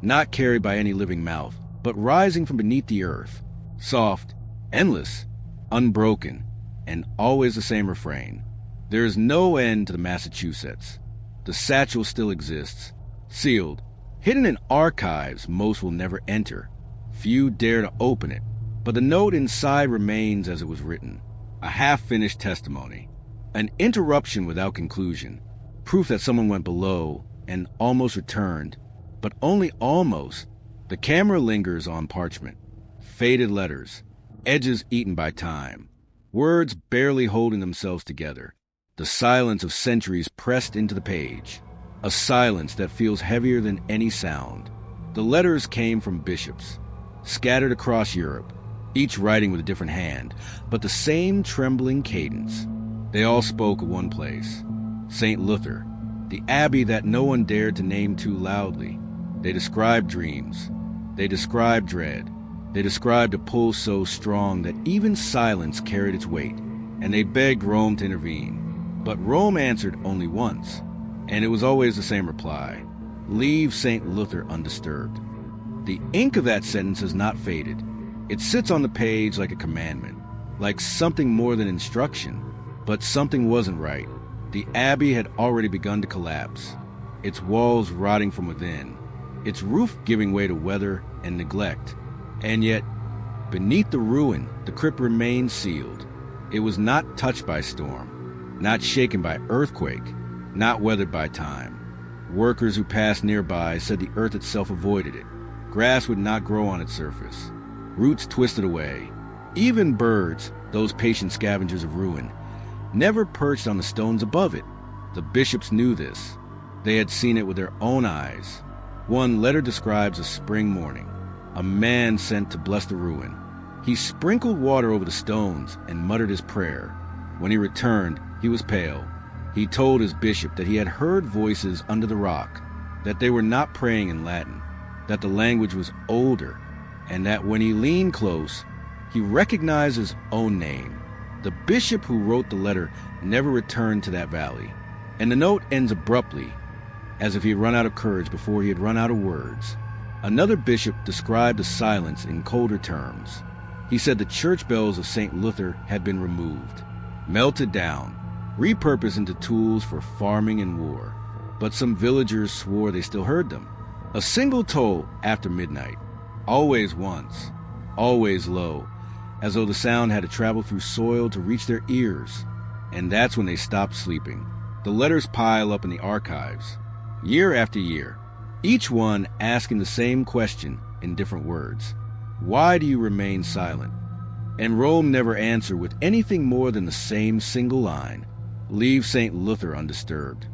not carried by any living mouth, but rising from beneath the earth, soft, endless, unbroken, and always the same refrain: "There is no end to the Massachusetts." The satchel still exists, sealed, hidden in archives most will never enter. Few dare to open it, but the note inside remains as it was written, a half-finished testimony, an interruption without conclusion, proof that someone went below and almost returned, but only almost. The camera lingers on parchment, faded letters, edges eaten by time, words barely holding themselves together, the silence of centuries pressed into the page, a silence that feels heavier than any sound. The letters came from bishops, scattered across Europe, each writing with a different hand, but the same trembling cadence. They all spoke of one place, Saint Luthar, the abbey that no one dared to name too loudly. They described dreams. They described dread. They described a pull so strong that even silence carried its weight, and they begged Rome to intervene. But Rome answered only once, and it was always the same reply: leave Saint Luthar undisturbed. The ink of that sentence has not faded. It sits on the page like a commandment, like something more than instruction. But something wasn't right. The abbey had already begun to collapse, its walls rotting from within, its roof giving way to weather and neglect. And yet, beneath the ruin, the crypt remained sealed. It was not touched by storm, not shaken by earthquake, not weathered by time. Workers who passed nearby said the earth itself avoided it. Grass would not grow on its surface. Roots twisted away. Even birds, those patient scavengers of ruin, never perched on the stones above it. The bishops knew this. They had seen it with their own eyes. One letter describes a spring morning, a man sent to bless the ruin. He sprinkled water over the stones and muttered his prayer. When he returned, he was pale. He told his bishop that he had heard voices under the rock, that they were not praying in Latin, that the language was older, and that when he leaned close, he recognized his own name. The bishop who wrote the letter never returned to that valley, and the note ends abruptly, as if he had run out of courage before he had run out of words. Another bishop described the silence in colder terms. He said the church bells of Saint Luthar had been removed, melted down, repurposed into tools for farming and war, but some villagers swore they still heard them. A single toll after midnight, always once, always low, as though the sound had to travel through soil to reach their ears. And that's when they stopped sleeping. The letters pile up in the archives, year after year, each one asking the same question in different words. Why do you remain silent? And Rome never answered with anything more than the same single line: leave Saint Luthar undisturbed.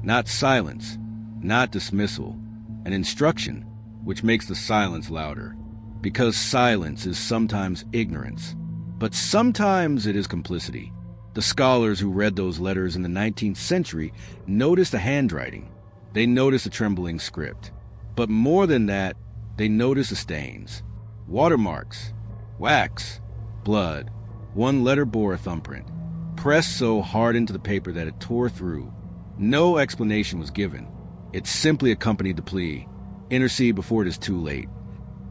Not silence, not dismissal, an instruction which makes the silence louder. Because silence is sometimes ignorance, but sometimes it is complicity. The scholars who read those letters in the 19th century noticed the handwriting. They noticed the trembling script. But more than that, they noticed the stains. Watermarks, wax, blood. One letter bore a thumbprint, pressed so hard into the paper that it tore through. No explanation was given. It simply accompanied the plea, intercede before it is too late.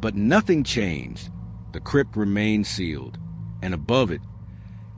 But nothing changed. The crypt remained sealed, and above it,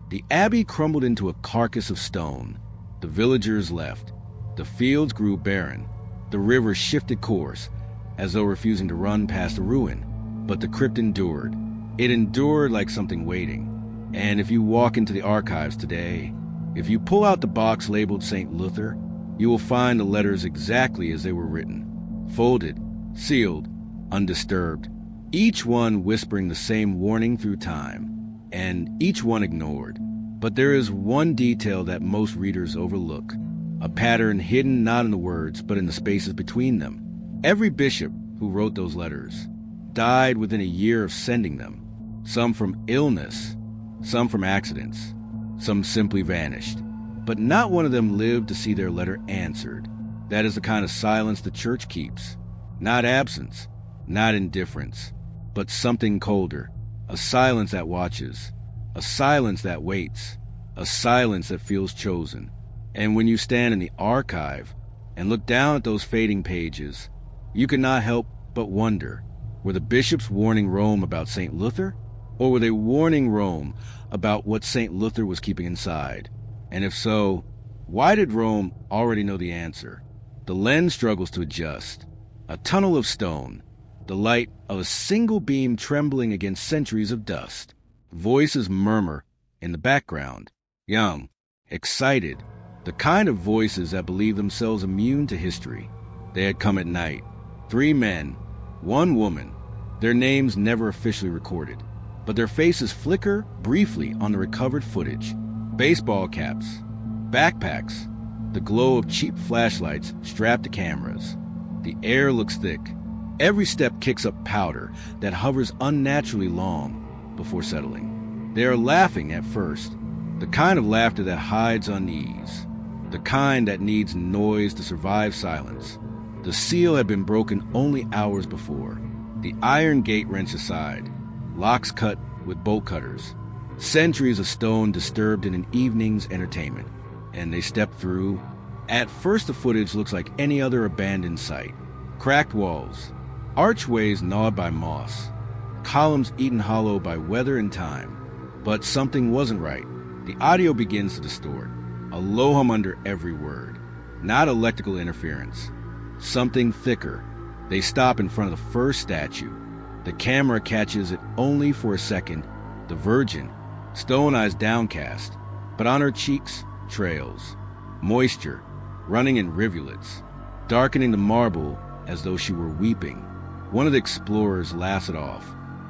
the abbey crumbled into a carcass of stone. The villagers left. The fields grew barren. The river shifted course, as though refusing to run past the ruin. But the crypt endured. It endured like something waiting. And if you walk into the archives today, if you pull out the box labeled Saint Luthar, you will find the letters exactly as they were written, folded, sealed, undisturbed, each one whispering the same warning through time, and each one ignored. But there is one detail that most readers overlook, a pattern hidden not in the words but in the spaces between them. Every bishop who wrote those letters died within a year of sending them, some from illness, some from accidents, some simply vanished. But not one of them lived to see their letter answered. That is the kind of silence the church keeps. Not absence, not indifference, but something colder. A silence that watches, a silence that waits, a silence that feels chosen. And when you stand in the archive and look down at those fading pages, you cannot help but wonder, were the bishops warning Rome about Saint Luthar? Or were they warning Rome about what Saint Luthar was keeping inside? And if so, why did Rome already know the answer? The lens struggles to adjust. A tunnel of stone, the light of a single beam trembling against centuries of dust. Voices murmur in the background, young, excited, the kind of voices that believe themselves immune to history. They had come at night. 3 men, 1 woman, their names never officially recorded, but their faces flicker briefly on the recovered footage. Baseball caps, backpacks, the glow of cheap flashlights strapped to cameras. The air looks thick. Every step kicks up powder that hovers unnaturally long before settling. They are laughing at first, the kind of laughter that hides unease, the kind that needs noise to survive silence. The seal had been broken only hours before. The iron gate wrenched aside, locks cut with bolt cutters. Centuries of stone disturbed in an evening's entertainment, and they stepped through. At first, the footage looks like any other abandoned site. Cracked walls, archways gnawed by moss, columns eaten hollow by weather and time. But something wasn't right. The audio begins to distort, a low hum under every word. Not electrical interference. Something thicker. They stop in front of the first statue. The camera catches it only for a second. The Virgin, stone eyes downcast, but on her cheeks, trails. Moisture, running in rivulets, darkening the marble as though she were weeping. One of the explorers laughs it off.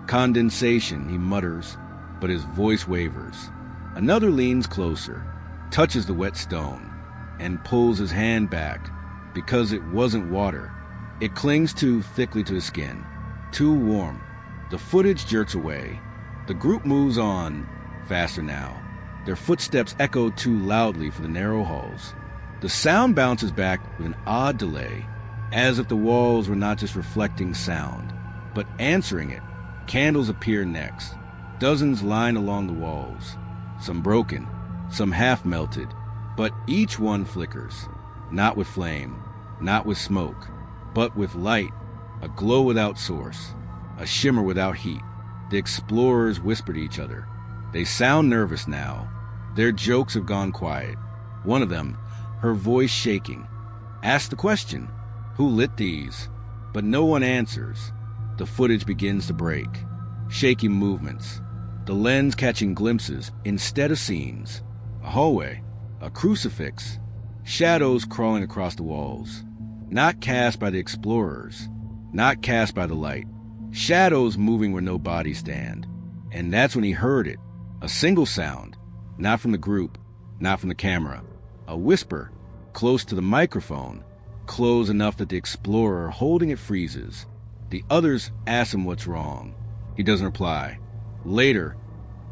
Condensation, he mutters, but his voice wavers. Another leans closer, touches the wet stone, and pulls his hand back because it wasn't water. It clings too thickly to his skin, too warm. The footage jerks away. The group moves on, faster now. Their footsteps echo too loudly for the narrow halls. The sound bounces back with an odd delay, as if the walls were not just reflecting sound, but answering it. Candles appear next. Dozens line along the walls, some broken, some half-melted, but each one flickers, not with flame, not with smoke, but with light, a glow without source, a shimmer without heat. The explorers whisper to each other. They sound nervous now. Their jokes have gone quiet. One of them, her voice shaking, asks the question, who lit these? But no one answers. The footage begins to break. Shaky movements. The lens catching glimpses instead of scenes. A hallway, a crucifix, shadows crawling across the walls. Not cast by the explorers, not cast by the light. Shadows moving where no bodies stand. And that's when he heard it. A single sound, not from the group, not from the camera. A whisper, close to the microphone, close enough that the explorer holding it freezes. The others ask him what's wrong. He doesn't reply. Later,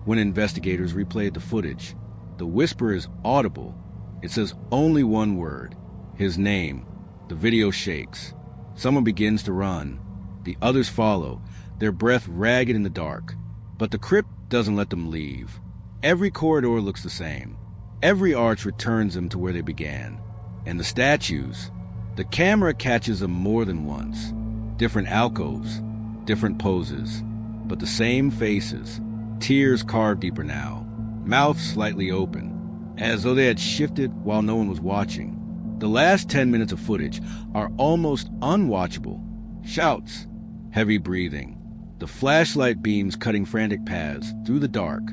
when investigators replayed the The whisper is audible. It says only one word, his name. The video shakes. Someone begins to run. The others follow, their breath ragged in the dark. But the crypt doesn't let them leave. Every corridor looks the same. Every arch returns them to where they began. And the statues, the camera catches them more than once. Different alcoves, different poses, but the same faces, tears carved deeper now, mouths slightly open, as though they had shifted while no one was watching. The last 10 minutes of footage are almost unwatchable. Shouts, heavy breathing, the flashlight beams cutting frantic paths through the dark.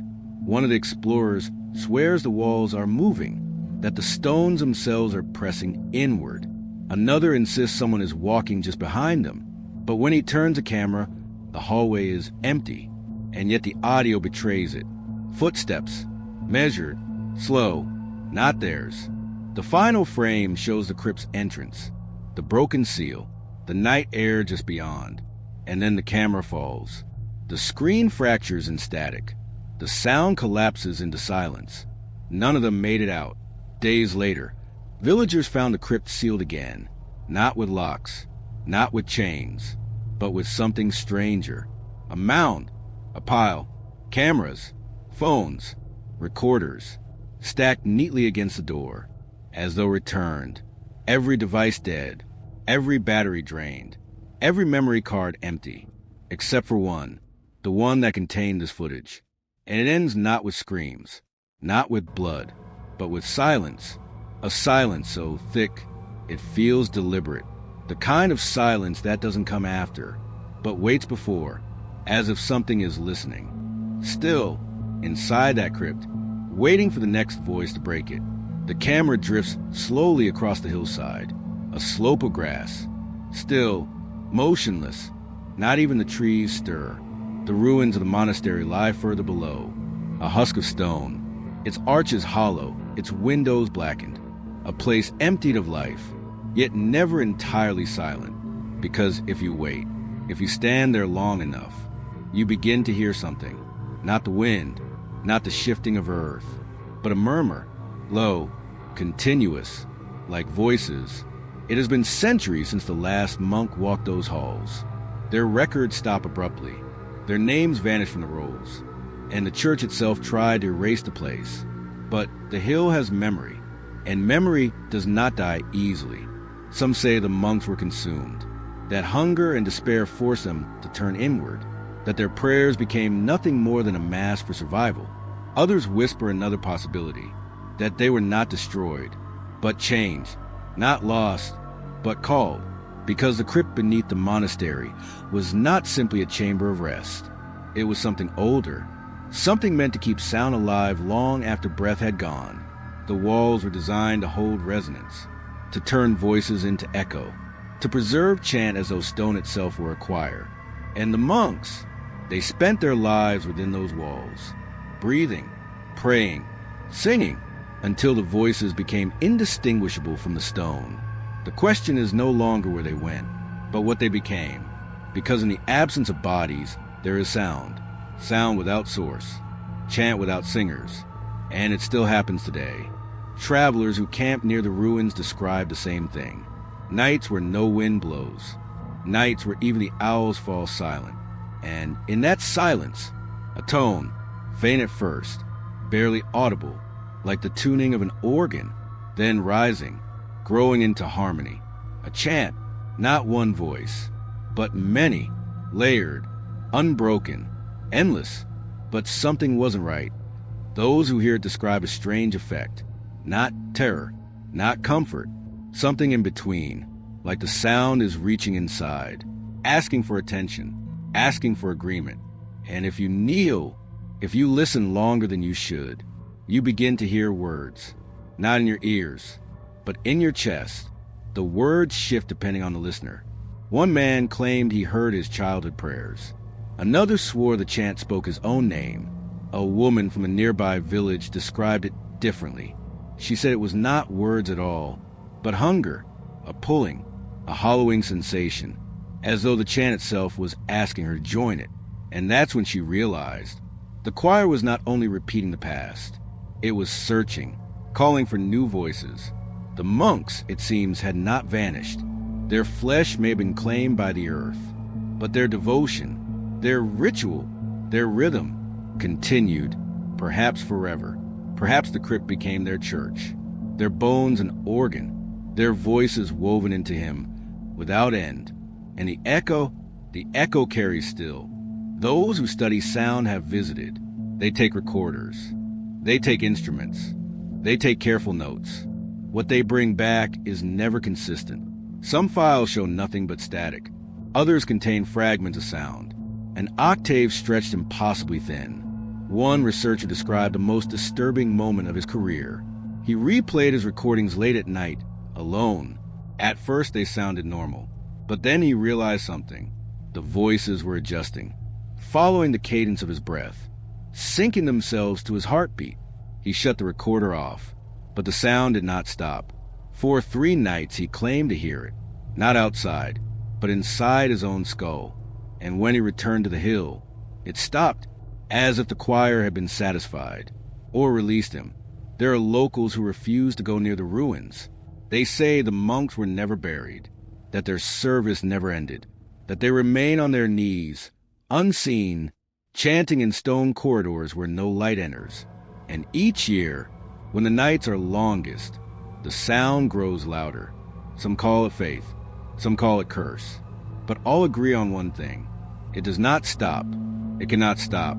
One of the explorers swears the walls are moving, that the stones themselves are pressing inward. Another insists someone is walking just behind them. But when he turns the camera, the hallway is empty, and yet the audio betrays it. Footsteps, measured, slow, not theirs. The final frame shows the crypt's entrance, the broken seal, the night air just beyond, and then the camera falls. The screen fractures in static. The sound collapses into silence. None of them made it out. Days later, villagers found the crypt sealed again, not with locks, not with chains, but with something stranger. A mound, a pile, cameras, phones, recorders, stacked neatly against the door, as though returned. Every device dead, every battery drained, every memory card empty, except for one, the one that contained this footage. And it ends not with screams, not with blood, but with silence. A silence so thick, it feels deliberate. The kind of silence that doesn't come after, but waits before, as if something is listening. Still, inside that crypt, waiting for the next voice to break it, the camera drifts slowly across the hillside, a slope of grass. Still, motionless, not even the trees stir. The ruins of the monastery lie further below, a husk of stone, its arches hollow, its windows blackened, a place emptied of life, yet never entirely silent, because if you wait, if you stand there long enough, you begin to hear something, not the wind, not the shifting of earth, but a murmur, low, continuous, like voices. It has been centuries since the last monk walked those halls. Their records stop abruptly. Their names vanish from the rolls, and the church itself tried to erase the place. But the hill has memory, and memory does not die easily. Some say the monks were consumed, that hunger and despair forced them to turn inward, that their prayers became nothing more than a mask for survival. Others whisper another possibility, that they were not destroyed, but changed, not lost, but called, because the crypt beneath the monastery was not simply a chamber of rest. It was something older, something meant to keep sound alive long after breath had gone. The walls were designed to hold resonance, to turn voices into echo, to preserve chant as though stone itself were a choir. And the monks, they spent their lives within those walls, breathing, praying, singing, until the voices became indistinguishable from the stone. The question is no longer where they went, but what they became, because in the absence of bodies, there is sound, sound without source, chant without singers, and it still happens today. Travelers who camp near the ruins describe the same thing. Nights where no wind blows, nights where even the owls fall silent, and in that silence, a tone, faint at first, barely audible, like the tuning of an organ, then rising, growing into harmony. A chant, not one voice, but many, layered, unbroken, endless. But something wasn't right. Those who hear it describe a strange effect, not terror, not comfort, something in between, like the sound is reaching inside, asking for attention, asking for agreement. And if you kneel, if you listen longer than you should, you begin to hear words, not in your ears, but in your chest. The words shift depending on the listener. One man claimed he heard his childhood prayers. Another swore the chant spoke his own name. A woman from a nearby village described it differently. She said it was not words at all, but hunger, a pulling, a hollowing sensation, as though the chant itself was asking her to join it. And that's when she realized the choir was not only repeating the past, It was searching, calling for new voices. The monks, it seems, had not vanished. Their flesh may have been claimed by the earth, but their devotion, their ritual, their rhythm continued, perhaps forever. Perhaps the crypt became their church, their bones an organ, their voices woven into him without end. And the echo carries still. Those who study sound have visited. They take recorders. They take instruments. They take careful notes. What they bring back is never consistent. Some files show nothing but static. Others contain fragments of sound, an octave stretched impossibly thin. One researcher described the most disturbing moment of his career. He replayed his recordings late at night, alone. At first they sounded normal, but then he realized something. The voices were adjusting, following the cadence of his breath, syncing themselves to his heartbeat. He shut the recorder off, but the sound did not stop. For 3 nights he claimed to hear it, not outside, but inside his own skull. And when he returned to the hill, it stopped, as if the choir had been satisfied, or released him. There are locals who refuse to go near the ruins. They say the monks were never buried, that their service never ended, that they remain on their knees, unseen, chanting in stone corridors where no light enters. And each year, when the nights are longest, the sound grows louder. Some call it faith, some call it curse, but all agree on one thing. It does not stop. It cannot stop,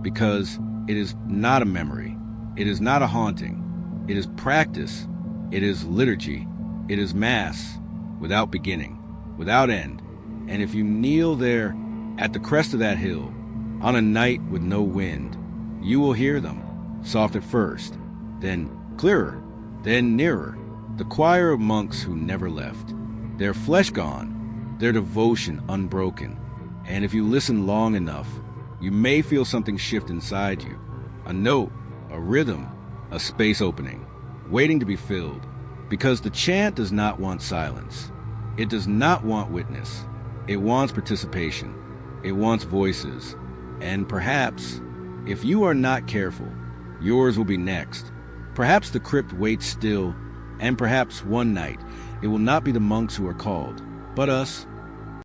because it is not a memory. It is not a haunting. It is practice. It is liturgy. It is mass, without beginning, without end. And if you kneel there at the crest of that hill, on a night with no wind, you will hear them, soft at first, then clearer, then nearer. The choir of monks who never left, their flesh gone, their devotion unbroken. And if you listen long enough, you may feel something shift inside you. A note, a rhythm, a space opening, waiting to be filled. Because the chant does not want silence. It does not want witness. It wants participation. It wants voices. And perhaps, if you are not careful, yours will be next. Perhaps the crypt waits still, and perhaps one night it will not be the monks who are called, but us,